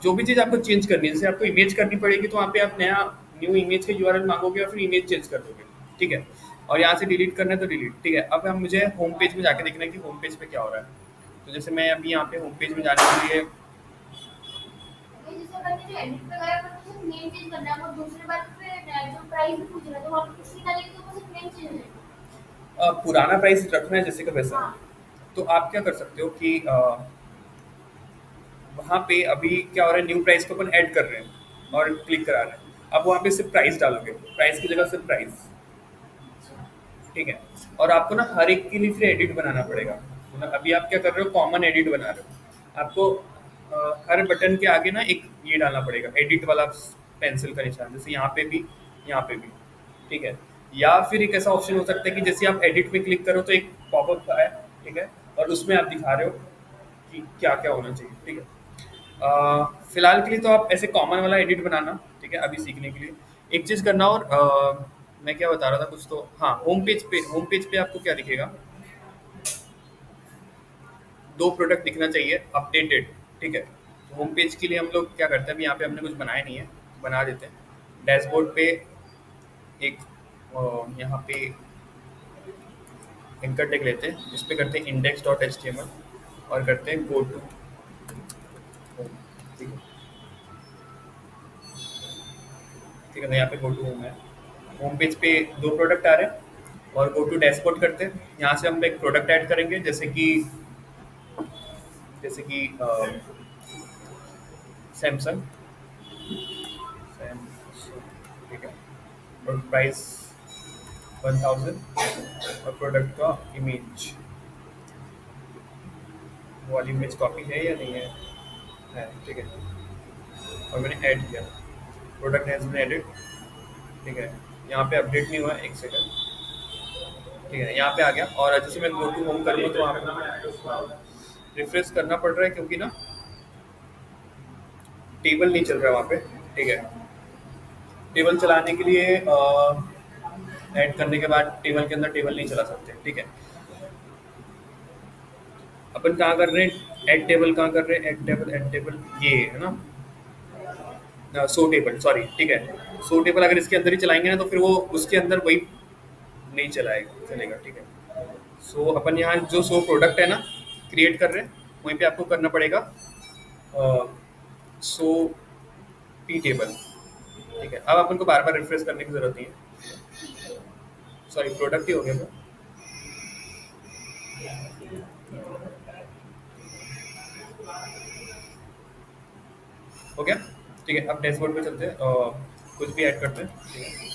जो भी चीज़ आपको चेंज करनी है, जैसे आपको इमेज करनी पड़ेगी तो वहाँ पे आप नया न्यू इमेज का यूआरएल मांगोगे और फिर इमेज चेंज कर दोगे। ठीक है। और यहाँ से डिलीट करना है तो डिलीट। ठीक है। अब हम, मुझे होम पेज में जाके देखना है कि होम पेज पे क्या हो रहा है। तो जैसे मैं अभी यहाँ पे होम पेज में जाने के लिए, ये जैसे अपन ने जो एडिट वगैरह करना है, सिर्फ नेम चेंज करना है, और दूसरी बात पे जो प्राइस भी पूछ रहा है तो वहाँ पे कुछ नहीं डालेंगे, तो बस नेम चेंज है। पुराना प्राइस रखना है जैसे का वैसा, हाँ। तो आप क्या कर सकते हो कि वहाँ पे अभी क्या हो रहा है, न्यू प्राइस को अपन ऐड कर रहे हैं और क्लिक करा रहे हैं। अब वहाँ पे सिर्फ प्राइस डालोगे, प्राइस की जगह सिर्फ प्राइस। ठीक है। और आपको ना हर एक के लिए फिर एडिट बनाना पड़ेगा। मतलब अभी आप क्या कर रहे हो, कॉमन एडिट बना रहे हो। आपको हर बटन के आगे ना एक ये डालना पड़ेगा, एडिट वाला पेंसिल का निशान, जैसे यहाँ पे भी, यहाँ पे भी। ठीक है। या फिर एक ऐसा ऑप्शन हो सकता है कि जैसे आप एडिट में क्लिक करो तो एक पॉपअप है। ठीक है। और उसमें आप दिखा रहे हो कि क्या क्या होना चाहिए। ठीक है। फिलहाल के लिए तो आप ऐसे कॉमन वाला एडिट बनाना। ठीक है। ठीक है, अभी सीखने के लिए एक चीज़ करना। और मैं क्या बता रहा था कुछ तो, हाँ, होम पेज पे आपको क्या दिखेगा, दो प्रोडक्ट दिखना चाहिए अपडेटेड, ठीक है। तो होम पेज के लिए हम लोग क्या करते हैं, अभी यहाँ पे हमने कुछ बनाया नहीं है, बना देते हैं। डैशबोर्ड पे एक यहाँ पे एंकर टैग लेते हैं, इस पे करते हैं index dot H T M L और करते हैं गो टू होम, ठीक है। ठीक है, तो यहाँ पे गो टू होम है। होम पेज पे दो प्रोडक्ट आ रहे हैं और गो टू डैशबोर्ड करते हैं। यहाँ से हम एक प्रोडक्ट ऐड करेंगे, जैसे कि सैमसंग सैमसंग, ठीक है। और प्राइस 1000 और प्रोडक्ट का इमेज, वो वाली इमेज कॉपी है या नहीं है, ठीक है। और मैंने ऐड किया, प्रोडक्ट हैज़ बीन एडिड, ठीक है। यहाँ पे अपडेट नहीं हुआ है, एक सेकंड, ठीक है, यहाँ पे आ गया। और जैसे मैं गो टू होम करूँगा तो वहाँ पे रिफ्रेश करना पड़ रहा है क्योंकि ना टेबल नहीं चल रहा है वहाँ पे, ठीक है। टेबल चलाने के लिए ऐड करने के बाद टेबल के अंदर टेबल नहीं चला सकते, ठीक है। अपन कहाँ कर रहे हैं, ऐड टेबल कहाँ कर रहे हैं, ऐड टेबल ये है ना, सो टेबल, सॉरी, ठीक है। सो टेबल अगर इसके अंदर ही चलाएंगे ना तो फिर वो उसके अंदर वही नहीं चलेगा, ठीक है। सो अपन यहाँ जो सो प्रोडक्ट है ना क्रिएट कर रहे हैं, वहीं पे आपको करना पड़ेगा सो टी टेबल, ठीक है। अब अपन को बार बार रिफ्रेश करने की जरूरत नहीं है, सॉरी, प्रोडक्ट ही हो गया वो। हो गया, ठीक है। अब डैशबोर्ड पे चलते हैं, कुछ भी ऐड करते हैं, ठीक है।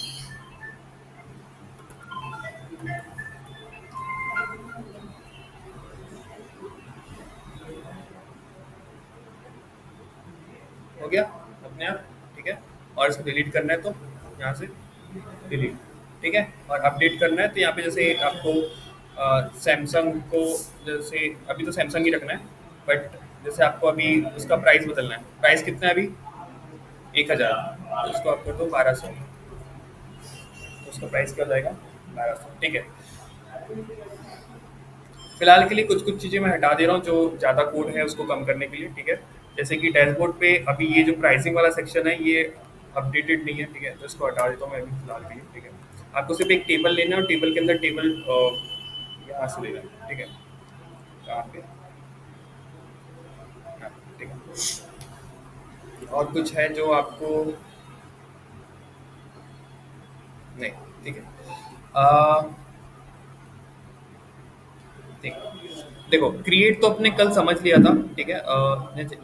हो गया अपने आप, ठीक है। और इसको डिलीट करना है तो यहाँ से डिलीट, ठीक है। और अपडेट करना है तो यहाँ पे जैसे आपको सैमसंग को, जैसे अभी तो सैमसंग ही रखना है, बट जैसे आपको अभी उसका प्राइस बदलना है, प्राइस कितना है अभी, 1000, तो उसको आप कर दो 1200, तो उसका प्राइस क्या हो जाएगा, 1200, ठीक है। फिलहाल के लिए कुछ कुछ चीज़ें मैं हटा दे रहा हूँ जो ज़्यादा कोड है उसको कम करने के लिए, ठीक है। जैसे कि डैशबोर्ड पे अभी ये जो प्राइसिंग वाला सेक्शन है ये अपडेटेड नहीं है, ठीक है, तो इसको हटा देता हूँ मैं अभी फिलहाल के लिए, ठीक है। आपको सिर्फ एक टेबल लेना है और टेबल के अंदर टेबल यहाँ से लेना है, ठीक है। कहाँ पे, हाँ, ठीक है। और कुछ है जो आपको नहीं, ठीक है। ठीक, देखो क्रिएट तो अपने कल समझ लिया था, ठीक है।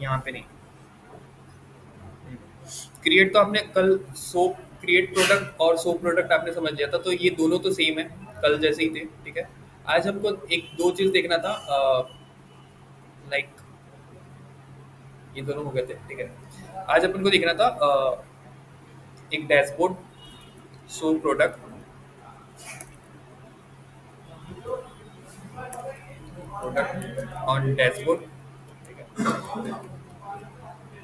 यहाँ पे नहीं, क्रिएट तो आपने कल सोप क्रिएट प्रोडक्ट और सोप प्रोडक्ट आपने समझ लिया था, तो ये दोनों तो सेम है, कल जैसे ही थे, ठीक है। आज हमको एक दो चीज देखना था, लाइक ये दोनों हो गए थे, ठीक है। आज अपन को देखना था एक dashboard so product, product on dashboard, ठीक है।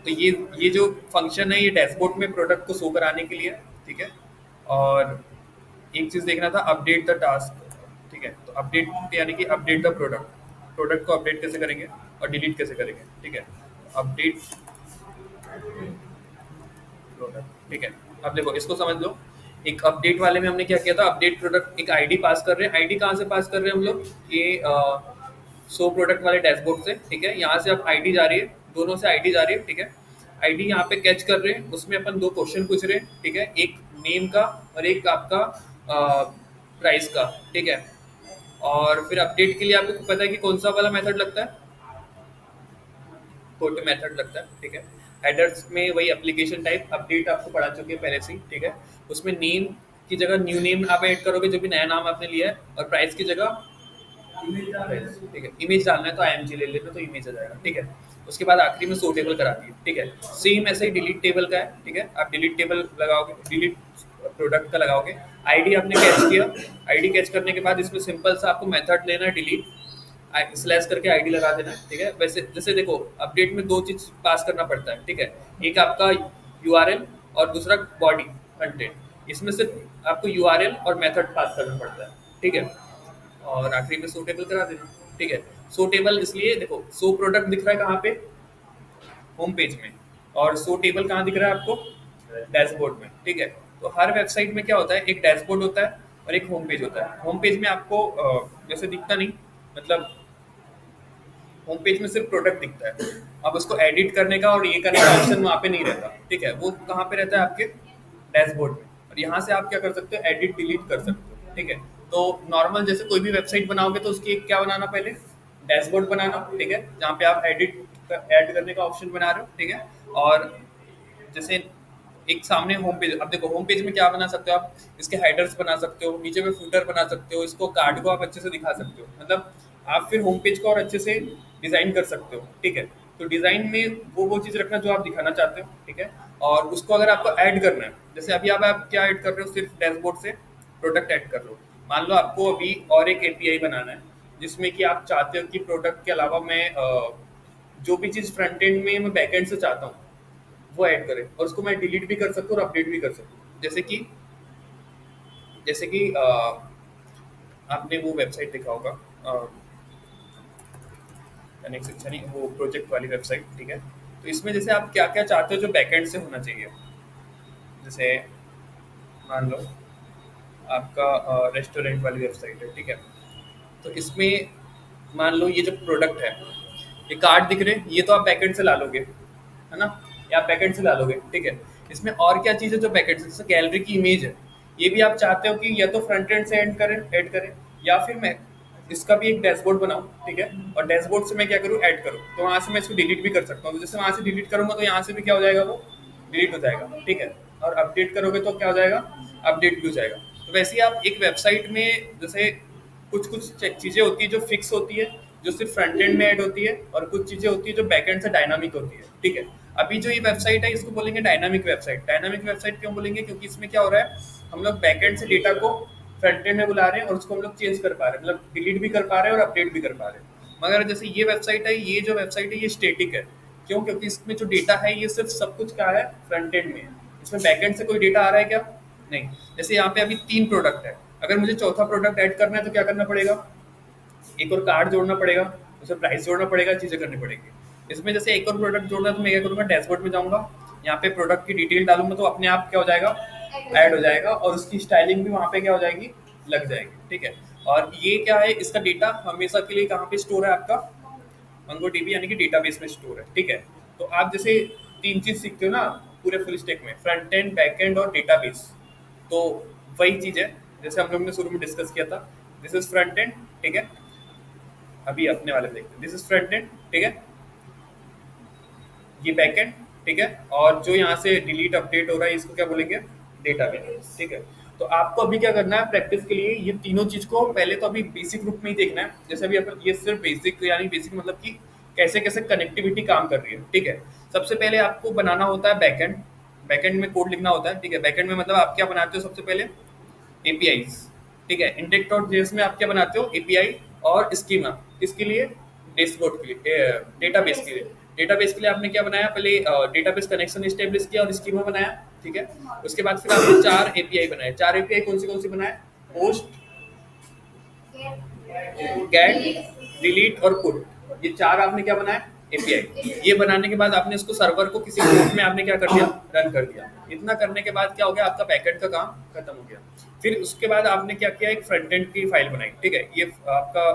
तो ये जो फंक्शन है ये डैशबोर्ड में प्रोडक्ट को शो कराने के लिए, ठीक है। और एक चीज देखना था अपडेट द टास्क, ठीक है। तो अपडेट यानी कि अपडेट द प्रोडक्ट, प्रोडक्ट को अपडेट कैसे करेंगे और डिलीट कैसे करेंगे, ठीक है। अपडेट प्रोडक्ट, ठीक है। अब देखो इसको समझ लो, एक अपडेट वाले में हमने क्या किया था, अपडेट प्रोडक्ट एक आईडी पास कर रहे हैं, आईडी कहाँ से पास कर रहे हैं हम लोग, ये सो प्रोडक्ट वाले डैशबोर्ड से, ठीक है। यहाँ से अब आईडी जा रही है, दोनों से आईडी जा रही है, ठीक है। आईडी यहाँ पे कैच कर रहे हैं, उसमें अपन दो क्वेश्चन पूछ रहे हैं, ठीक है, एक नेम का और एक आपका प्राइस का, ठीक है। और फिर अपडेट के लिए आपको पता है कि कौन सा वाला मेथड लगता है, कोट मेथड लगता है, ठीक है। हेडर्स में वही एप्लीकेशन टाइप अपडेट आपको पढ़ा चुके हैं पहले से ही, ठीक है। उसमें नेम की जगह न्यू नेम आप ऐड करोगे, जो भी नया नाम आपने लिया है, और प्राइस की जगह प्राइस, ठीक है। इमेज डालना है तो IMG ले लेना, तो इमेज आ जाएगा, ठीक है। उसके बाद आखिरी में सो टेबल करा दिए, ठीक है। सेम ऐसे ही डिलीट टेबल का है, ठीक है। आप डिलीट टेबल लगाओगे, डिलीट प्रोडक्ट का लगाओगे, आईडी आपने कैच किया, आईडी कैच करने के बाद इसमें सिंपल सा आपको मेथड लेना है, डिलीट स्लैश करके आईडी लगा देना है, ठीक है। वैसे जैसे देखो अपडेट में दो चीज पास करना पड़ता है, ठीक है। एक आपका URL और दूसरा बॉडी कंटेंट। इसमें से आपको यूआरएल और मेथड पास करना पड़ता है, ठीक है। और आखिरी में शो टेबल करा देना, ठीक है। शो टेबल इसलिए देखो, शो प्रोडक्ट दिख रहा है कहाँ पे, होम पेज में, और शो टेबल कहाँ दिख रहा है आपको, डैशबोर्ड में, ठीक है। तो हर वेबसाइट में क्या होता है, एक डैशबोर्ड होता है और एक होम पेज होता है। होम पेज में आपको जैसे दिखता नहीं, मतलब होम पेज में सिर्फ प्रोडक्ट दिखता है। अब उसको एडिट करने का और ये करने का ऑप्शन वहाँ पे नहीं रहता, ठीक है। वो कहाँ पे रहता है, आपके डैशबोर्ड में। और यहाँ से आप क्या कर सकते हो, एडिट डिलीट कर सकते हो, ठीक है। तो नॉर्मल जैसे कोई भी वेबसाइट बनाओगे तो उसकी एक क्या बनाना, पहले डैशबोर्ड बनाना, ठीक है, जहाँ पे आप एडिट ऐड करने का ऑप्शन बना रहे हो, ठीक है। और जैसे एक सामने होम पेज, अब देखो होम पेज में क्या बना सकते हो आप, इसके हेडर्स बना सकते हो, नीचे में फूटर बना सकते हो, इसको कार्ड को आप अच्छे से दिखा सकते हो, मतलब आप फिर होम पेज को और अच्छे से डिजाइन कर सकते हो, ठीक है। तो डिजाइन में वो चीज रखना जो आप दिखाना चाहते हो, ठीक है। और उसको अगर आपको ऐड करना है, जैसे अभी आप क्या ऐड कर रहे हो, सिर्फ डैशबोर्ड से प्रोडक्ट ऐड कर रहे हो। मान लो आपको अभी और एक एपीआई बनाना है, जिसमें कि आप चाहते हो कि प्रोडक्ट के अलावा मैं जो भी चीज़ फ्रंट एंड में मैं बैक एंड से चाहता हूँ वो ऐड करें, और उसको मैं डिलीट भी कर सकता हूँ और अपडेट भी कर सकता हूँ। जैसे कि आपने वो वेबसाइट देखा होगा, कनेक्ट अच्छा नहीं, वो प्रोजेक्ट वाली वेबसाइट, ठीक है। तो इसमें जैसे आप क्या क्या चाहते हो जो बैकएंड से होना चाहिए, जैसे मान लो आपका रेस्टोरेंट वाली वेबसाइट है, ठीक है। तो इसमें मान लो ये जो प्रोडक्ट है, ये कार्ड दिख रहे हैं, ये तो आप बैकएंड से ला लोगे, है ना, ये आप बैकएंड से ला लोगे, ठीक है। इसमें और क्या चीज़ है जो बैकएंड से, जैसे गैलरी की इमेज है, ये भी आप चाहते हो कि या तो फ्रंट एंड से ऐड करें, या फिर मैं इसका भी एक डैशबोर्ड बनाऊं, ठीक है। और डैशबोर्ड से मैं क्या करूँ, ऐड करूँ, तो वहाँ से मैं इसको डिलीट भी कर सकता हूँ। तो जैसे वहाँ से डिलीट करूंगा तो यहाँ से भी क्या हो जाएगा, वो डिलीट हो जाएगा, ठीक है। और अपडेट करोगे तो क्या हो जाएगा, अपडेट भी हो जाएगा। तो वैसे ही आप एक वेबसाइट में जैसे कुछ कुछ चीज़ें होती है जो फिक्स होती है, जो सिर्फ फ्रंट एंड में ऐड होती है, और कुछ चीज़ें होती है जो बैक एंड से डायनामिक होती है, ठीक है। अभी जो ये वेबसाइट है इसको बोलेंगे डायनामिक वेबसाइट। डायनामिक वेबसाइट क्यों बोलेंगे, क्योंकि इसमें क्या हो रहा है, हम लोग बैक एंड से डेटा को फ्रंट एंड में बुला रहे हैं और उसको हम लोग चेंज कर पा रहे हैं, मतलब डिलीट भी कर पा रहे हैं और अपडेट भी कर पा रहे हैं। मगर जैसे ये वेबसाइट है, ये जो वेबसाइट है ये स्टेटिक है। क्यों, क्योंकि इसमें जो डेटा है ये सिर्फ सब कुछ क्या है, फ्रंट एंड में है। इसमें बैक एंड से कोई डेटा आ रहा है क्या, नहीं। जैसे यहाँ पे अभी 3 प्रोडक्ट है, अगर मुझे चौथा प्रोडक्ट ऐड करना है तो क्या करना पड़ेगा, एक और कार्ड जोड़ना पड़ेगा, उसमें प्राइस जोड़ना पड़ेगा, चीज़ें करनी पड़ेगी। इसमें जैसे एक और प्रोडक्ट जोड़ना है तो मैं क्या करूँगा, डैशबोर्ड में जाऊँगा, यहाँ पे प्रोडक्ट की डिटेल डालूंगा तो अपने आप क्या हो जाएगा, ऐड हो जाएगा, और उसकी स्टाइलिंग भी वहाँ पे क्या हो जाएगी, लग जाएगी, ठीक है। और ये क्या है, इसका डेटा हमेशा के लिए कहाँ पे स्टोर है आपका, मंगोडीबी यानी कि डेटाबेस में स्टोर है, ठीक है। तो आप जैसे 3 चीज़ सीखते हो ना पूरे फुल स्टैक में, फ्रंट एंड, बैक एंड और डेटाबेस, तो वही चीज़ है जैसे हम लोग ने शुरू में डिस्कस किया था। दिस इज फ्रंट एंड, ठीक है। अभी अपने वाले देखते हैं, दिस इज फ्रंट एंड, ठीक है, ये बैक एंड, ठीक है। और जो यहाँ से डिलीट अपडेट हो रहा है इसको क्या बोलेंगे, डेटाबेस, ठीक है। तो आपको अभी क्या करना है, प्रैक्टिस के लिए ये तीनों चीज को पहले तो अभी बेसिक रूप में ही देखना है। जैसे अभी अपन ये सिर्फ बेसिक, यानी बेसिक मतलब कि कैसे कैसे कनेक्टिविटी काम कर रही है, ठीक है। सबसे पहले आपको बनाना होता है बैकएंड, बैकएंड में कोड लिखना होता है, ठीक है। बैकएंड में मतलब आप क्या बनाते हो, सबसे पहले एपीआईज, ठीक है। इंडेक्स डॉट जेएस में आप क्या बनाते हो, एपीआई और स्कीमा, किसके लिए, डैशबोर्ड के लिए, डेटाबेस के लिए। डेटाबेस के लिए आपने क्या बनाया, पहले डेटाबेस कनेक्शन इस्टेब्लिश किया और स्कीमा बनाया, ठीक है। उसके बाद फिर आपने 4 एपीआई बनाए। 4 एपीआई कौन सी बनाए, पोस्ट, गेट, डिलीट और पुट, ये 4 आपने क्या बनाया, एपीआई। ये बनाने के बाद आपने इसको सर्वर को किसी पोर्ट में आपने क्या कर दिया, रन कर दिया। इतना करने के बाद क्या हो गया, आपका बैकएंड का काम खत्म हो गया। फिर उसके बाद आपने क्या किया, एक फ्रंट एंड की फाइल बनाई, ठीक है। ये आपका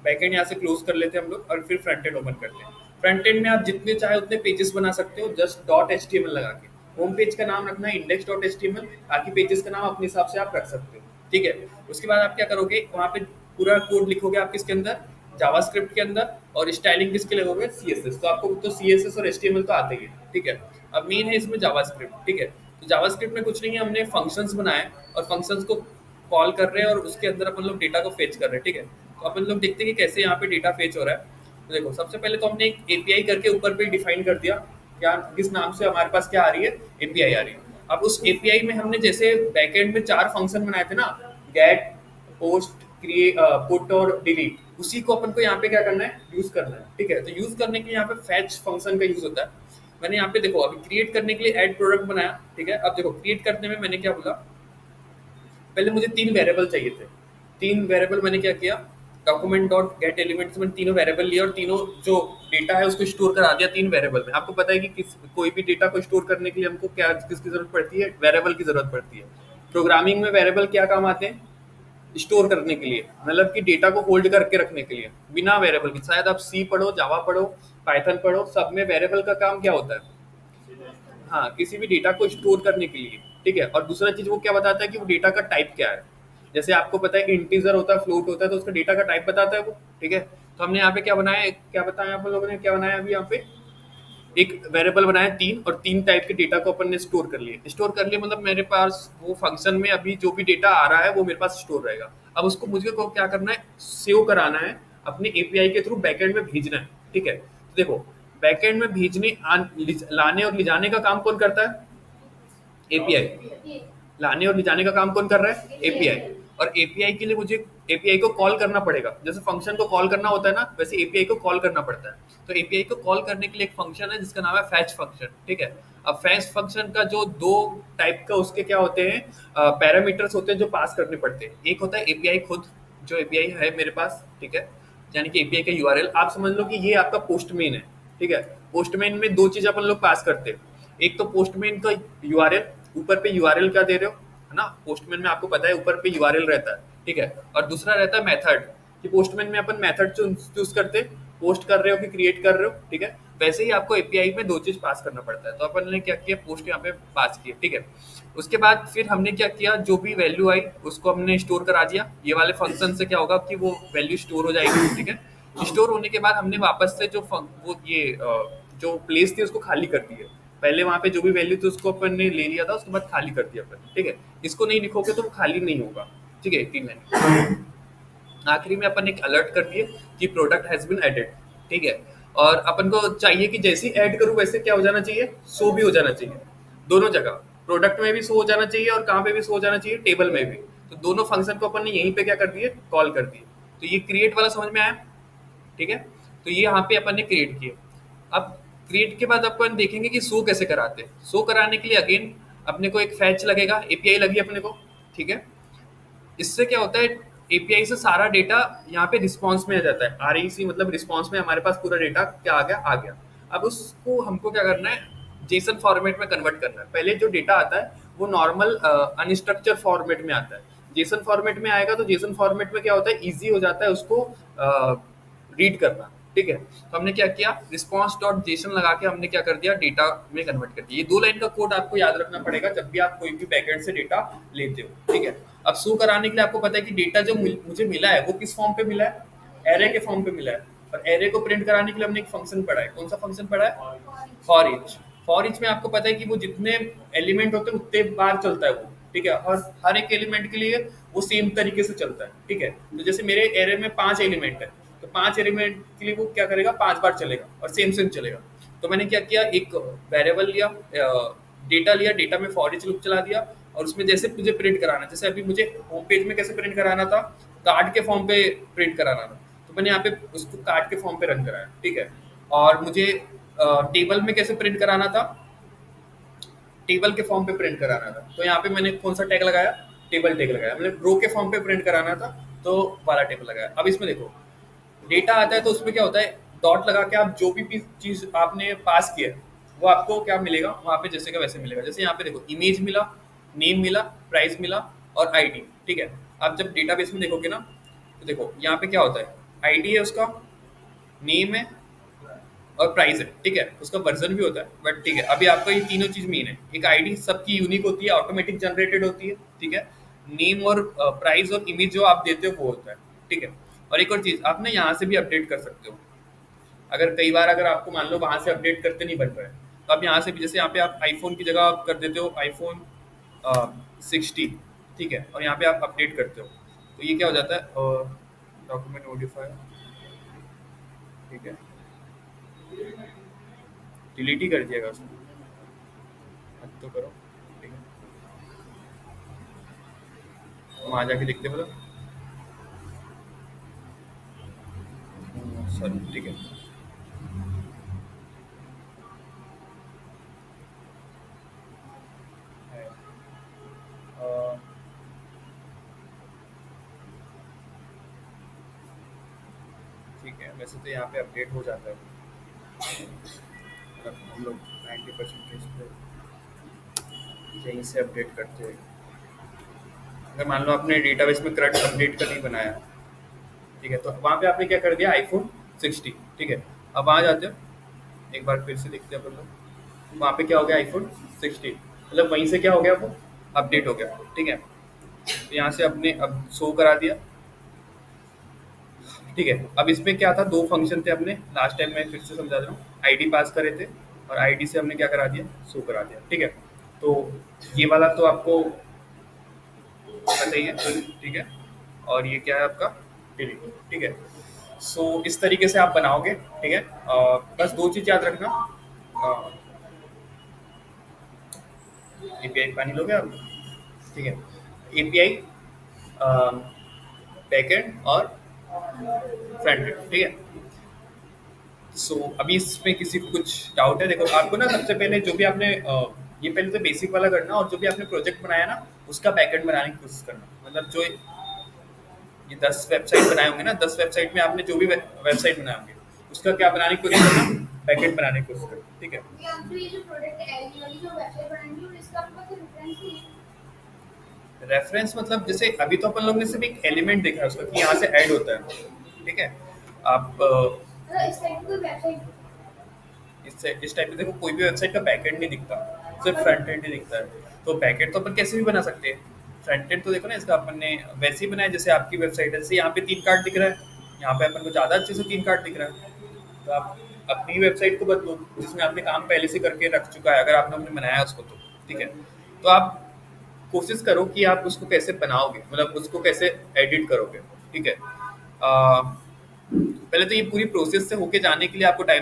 बैकएंड यहाँ से क्लोज कर लेते हैं हम लोग और फिर फ्रंट एंड ओपन करते हैं। फ्रंट एंड में आप जितने चाहे उतने पेजेस बना सकते हो, जस्ट डॉट एचटीएमएल लगा के। होम पेज का नाम रखना है इंडेक्स डॉट एचटीएमएल, बाकी पेजेस का नाम अपने हिसाब से आप रख सकते हो, ठीक है। उसके बाद आप क्या करोगे, वहाँ पे पूरा कोड लिखोगे आप किसके अंदर, जावास्क्रिप्ट के अंदर, और स्टाइलिंग किसके लगोगे, सीएसएस। तो आपको तो सीएसएस और एचटीएमएल तो आते ही है, ठीक है। अब मेन है इसमें जावास्क्रिप्ट, ठीक है। तो जावास्क्रिप्ट में कुछ नहीं है, हमने फंक्शंस बनाए और फंक्शंस को कॉल कर रहे हैं और उसके अंदर अपन लोग डेटा को फेच कर रहे हैं, ठीक है। तो अपन लोग देखते हैं कि कैसे यहाँ पे डेटा फेच हो रहा है। तो देखो सबसे पहले तो हमने एक एपीआई करके ऊपर पे डिफाइन कर दिया, क्या किस नाम से हमारे पास क्या आ रही है, एपीआई आ रही है। अब उस एपीआई में हमने जैसे बैकएंड में 4 फंक्शन बनाए थे ना, गेट, पोस्ट, क्रिएट, पुट और डिलीट, उसी को अपन को यहाँ पे क्या करना है, यूज करना है, ठीक है। तो यूज करने के लिए यहाँ पे फैच फंक्शन का यूज होता है। मैंने यहाँ पे देखो अभी क्रिएट करने के लिए ऐड प्रोडक्ट बनाया, ठीक है। अब देखो क्रिएट करने में मैंने क्या बोला, पहले मुझे 3 वेरिएबल चाहिए थे। 3 वेरिएबल मैंने क्या किया, डॉक्यूमेंट डॉट गेट एलिमेंट से मैंने तीनों वेरिएबल लिया और तीनों जो डेटा है उसको स्टोर करा दिया 3 वेरिएबल में। आपको पता है कि किस कोई भी डेटा को स्टोर करने के लिए हमको क्या किसकी ज़रूरत पड़ती है? वेरिएबल की ज़रूरत पड़ती है। प्रोग्रामिंग में वेरिएबल क्या काम आते हैं? स्टोर करने के लिए, मतलब कि डेटा को होल्ड करके रखने के लिए, बिना वेरिएबल के। शायद आप सी पढ़ो, जावा पढ़ो, पाइथन पढ़ो, सब में वेरिएबल का काम क्या होता है? हाँ, किसी भी डेटा को स्टोर करने के लिए, ठीक है। और दूसरा चीज वो क्या बताता है कि वो डेटा का टाइप क्या है। जैसे आपको पता है इंटीजर होता है, फ्लोट होता है, तो उसका डेटा का टाइप बताता है वो, ठीक है। तो हमने यहाँ पे क्या बनाया, क्या बताया आप लोगों ने, क्या बनाया अभी यहाँ पे, एक वेरिएबल बनाया 3, और 3 टाइप के डेटा को अपन ने स्टोर कर लिए। स्टोर कर लिए मतलब मेरे पास वो फंक्शन में अभी जो भी डेटा आ रहा है वो मेरे पास स्टोर रहेगा। अब उसको मुझे को क्या करना है, सेव कराना है, अपने एपीआई के थ्रू बैकएंड में भेजना है, ठीक है। तो देखो बैकएंड में भेजने लाने और ले जाने का काम कौन करता है? एपीआई। ये लाने और ले जाने का काम कौन कर रहा है? API API. और एपीआई के लिए मुझे एपीआई को कॉल करना पड़ेगा, जैसे फंक्शन को कॉल करना होता है ना, वैसे एपीआई को कॉल करना पड़ता है। तो एपीआई को कॉल करने के लिए एक फंक्शन है जिसका नाम है फैच फंक्शन, ठीक है। अब फैच फंक्शन का जो 2 टाइप का उसके क्या होते हैं, पैरामीटर्स होते हैं जो पास करने पड़ते हैं। एक होता है एपीआई खुद, जो एपीआई है मेरे पास, ठीक है, यानी कि एपीआई का यूआरएल। आप समझ लो कि ये आपका पोस्टमेन है, ठीक है। पोस्टमेन में 2 चीज अपन लोग पास करते हैं। एक तो पोस्टमेन का यूआरएल, ऊपर पे यूआरएल क्या दे रहे हो, है ना। पोस्टमैन में आपको पता है ऊपर पे यूआरएल रहता है, ठीक है। और दूसरा रहता है मेथड, कि पोस्टमैन में अपन मेथड चूज करते हैं, पोस्ट कर रहे हो कि क्रिएट कर रहे हो, ठीक है। वैसे ही आपको एपीआई में 2 चीज पास करना पड़ता है। तो अपन ने क्या किया, पोस्ट यहाँ पे पास किया, ठीक है। उसके बाद फिर हमने क्या किया, जो भी वैल्यू आई उसको हमने स्टोर करा दिया। ये वाले फंक्शन से क्या होगा कि वो वैल्यू स्टोर हो जाएगी, ठीक है। स्टोर होने के बाद हमने वापस से वो ये जो प्लेस थी उसको खाली कर दिया। पहले वहां पे जो भी वैल्यू थी उसको अपन ने ले लिया था, उसके बाद खाली कर दिया अपन, ठीक है। इसको नहीं लिखोगे तो वो खाली नहीं होगा, ठीक है। 3 लाइन। आखिरी में अपन एक अलर्ट कर दिए कि प्रोडक्ट हैज बीन एडेड, ठीक है। और अपन को चाहिए कि जैसे ही ऐड करूं वैसे क्या हो जाना चाहिए, शो भी हो जाना चाहिए। दोनों जगह, प्रोडक्ट में भी शो हो जाना चाहिए और कहाँ पे भी शो हो जाना चाहिए, टेबल में भी। तो दोनों फंक्शन को अपन ने यहीं पे क्या कर दिए, कॉल कर दिए। तो ये क्रिएट वाला समझ में आया, ठीक है। तो ये यहाँ पे अपन ने क्रिएट किए। अब क्रिएट के बाद अपन देखेंगे कि शो कैसे कराते हैं। शो कराने के लिए अगेन अपने को एक फैच लगेगा, एपीआई लगी अपने को, ठीक है। इससे क्या होता है, एपीआई से सारा डेटा यहाँ पे रिस्पॉन्स में आ जाता है। आरईसी मतलब रिस्पॉन्स में हमारे पास पूरा डेटा क्या आ गया, आ गया। अब उसको हमको क्या करना है, जेसन फॉर्मेट में कन्वर्ट करना है। पहले जो डेटा आता है वो नॉर्मल अनस्ट्रक्चर फॉर्मेट में आता है। जेसन फॉर्मेट में आएगा तो जेसन फॉर्मेट में क्या होता है, ईजी हो जाता है उसको रीड करना, ठीक है। तो हमने क्या किया, रिस्पॉन्स डॉट जेसन लगा के हमने क्या कर दिया, डेटा में कन्वर्ट कर दिया। ये 2 लाइन का कोड आपको याद रखना पड़ेगा जब भी आप कोई भी बैकएंड से डेटा लेते हो, ठीक है। अब शो कराने के लिए आपको पता है कि डेटा जो मुझे मिला है वो किस फॉर्म पे मिला है, एरे के फॉर्म पे मिला है। और एरे को प्रिंट कराने के लिए हमने एक फंक्शन पढ़ा है। कौन सा फंक्शन पढ़ा है? For each. फॉर ईच में आपको पता है कि वो जितने एलिमेंट होते हैं उतने बार चलता है वो, ठीक है। और हर एक एलिमेंट के लिए वो सेम तरीके से चलता है, ठीक है। तो जैसे मेरे एरे में 5 एलिमेंट है, तो 5 एलिमेंट के लिए वो क्या करेगा, 5 बार चलेगा और सेम सेम चलेगा। तो मैंने क्या किया, एक वेरिएबल लिया, डेटा लिया, डेटा में फॉर ईच लूप चला दिया। और उसमें जैसे मुझे प्रिंट कराना, जैसे अभी मुझे होम पेज में कैसे प्रिंट कराना था, कार्ड के फॉर्म पे प्रिंट कराना था, तो मैंने यहाँ पे उसको कार्ड के फॉर्म पे रन कराया, ठीक है। और मुझे टेबल में कैसे प्रिंट कराना था, टेबल के फॉर्म पे प्रिंट कराना था, तो यहाँ पे मैंने कौन सा टैग लगाया, टेबल टैग लगाया। मैंने रो के फॉर्म पे प्रिंट कराना था तो वाला टेबल लगाया। अब इसमें देखो डेटा आता है तो उसमें क्या होता है, डॉट लगा के आप जो भी चीज आपने पास किया है वो आपको क्या मिलेगा वहां पे, जैसे का वैसे मिलेगा। जैसे यहाँ पे देखो इमेज मिला, नेम मिला, प्राइस मिला और आईडी, ठीक है। आप जब डेटाबेस में देखोगे ना तो देखो यहाँ पे क्या होता है, आईडी है उसका, नेम है और प्राइस है, ठीक है। उसका वर्जन भी होता है, बट ठीक है अभी आपका ये तीनों चीज मेन है। एक आईडी सबकी यूनिक होती है, ऑटोमेटिक जनरेटेड होती है, ठीक है। नेम और प्राइस और इमेज जो आप देते हो वो होता है, ठीक है। और एक और चीज आप ना यहाँ से भी अपडेट कर सकते हो। अगर कई बार अगर आपको मान लो वहां से अपडेट करते नहीं बन रहा है, तो आप यहाँ से भी, जैसे यहाँ पे आप आईफोन की जगह आप कर देते हो आईफोन 60, ठीक है। और यहाँ पे आप अपडेट करते हो तो ये क्या हो जाता है, डॉक्यूमेंट मॉडिफायर, ठीक है, डिलीट ही कर दिएगा उसको, मत तो करो, ठीक है। वहाँ जाके देखते बोलो, सॉरी, ठीक है। ठीक है, वैसे तो यहाँ पे अपडेट हो जाता है, मतलब हम लोग 90% पे यहीं से अपडेट करते हैं। अगर मान लो आपने डेटाबेस में करंट अपडेट का नहीं बनाया, ठीक है, तो वहाँ पे आपने क्या कर दिया, आईफोन 60, ठीक है। अब वहाँ जाते हो, एक बार फिर से देखते हैं अपन लोग, वहाँ पे क्या हो गया, आईफोन 60, मतलब वहीं से क्या हो गया, वो अपडेट हो गया, ठीक है। तो यहाँ से अपने अब शो करा दिया, ठीक है। अब इसमें क्या था, दो फंक्शन थे अपने, लास्ट टाइम मैं फिर से समझा दे रहा हूँ, आईडी पास करे थे और आईडी से हमने क्या करा दिया, शो करा दिया, ठीक है। तो ये वाला तो आपको पता ही है, ठीक है। और ये क्या है आपका, डिलीट, ठीक है। सो इस तरीके से आप बनाओगे, ठीक है। बस दो चीज याद रखना, एपीआई पानी लोगे आप, ठीक है। एपीआई बैकएंड और फ्रंट एंड, ठीक है। सो अभी इसमें किसी को कुछ डाउट है, देखो आपको ना सबसे पहले जो भी आपने ये पहले तो बेसिक वाला करना, और जो भी आपने प्रोजेक्ट बनाया ना उसका बैकएंड बनाने की कोशिश करना, मतलब जो ये 10 वेबसाइट बनाए होंगे ना, 10 वेबसाइट में आपने जो भी वेबसाइट बनाए होंगे उसका क्या बनाने की कोशिश करना, बैकएंड बनाने की कोशिश करना, ठीक है। ये आप जो ये जो प्रोडक्ट है ये वाली जो वेबसाइट बनाएंगे और इसका आपका कोई रेफरेंस नहीं है? रेफरेंस मतलब जैसे अभी तो अपन लोग ने सिर्फ एक एलिमेंट देखा है उसका कि यहाँ से ऐड होता है, ठीक है। आप मतलब इस टाइप की कोई वेबसाइट इस टाइप में देखो, कोई भी वेबसाइट का बैकएंड नहीं दिखता, सिर्फ फ्रंट एंड ही दिखता है। तो बैकएंड तो अपन कैसे भी बना सकते हैं, फ्रंट एंड तो देखो ना इसका अपन ने वैसे ही बनाया जैसे आपकी वेबसाइट है, जैसे यहाँ पे 3 कार्ड दिख रहा है, यहाँ पे अपन को ज़्यादा अच्छे से 3 कार्ड दिख रहा है। तो आप अपनी वेबसाइट को बदलो जिसमें आपने काम पहले से करके रख चुका है, अगर आपने अपने बनाया उसको तो, ठीक है। तो आप कोशिश करो कि आप उसको कैसे बनाओगे, मतलब उसको कैसे एडिट करोगे, ठीक है। पहले तो ये पूरी प्रोसेस से होके जाने के लिए आपको टाइम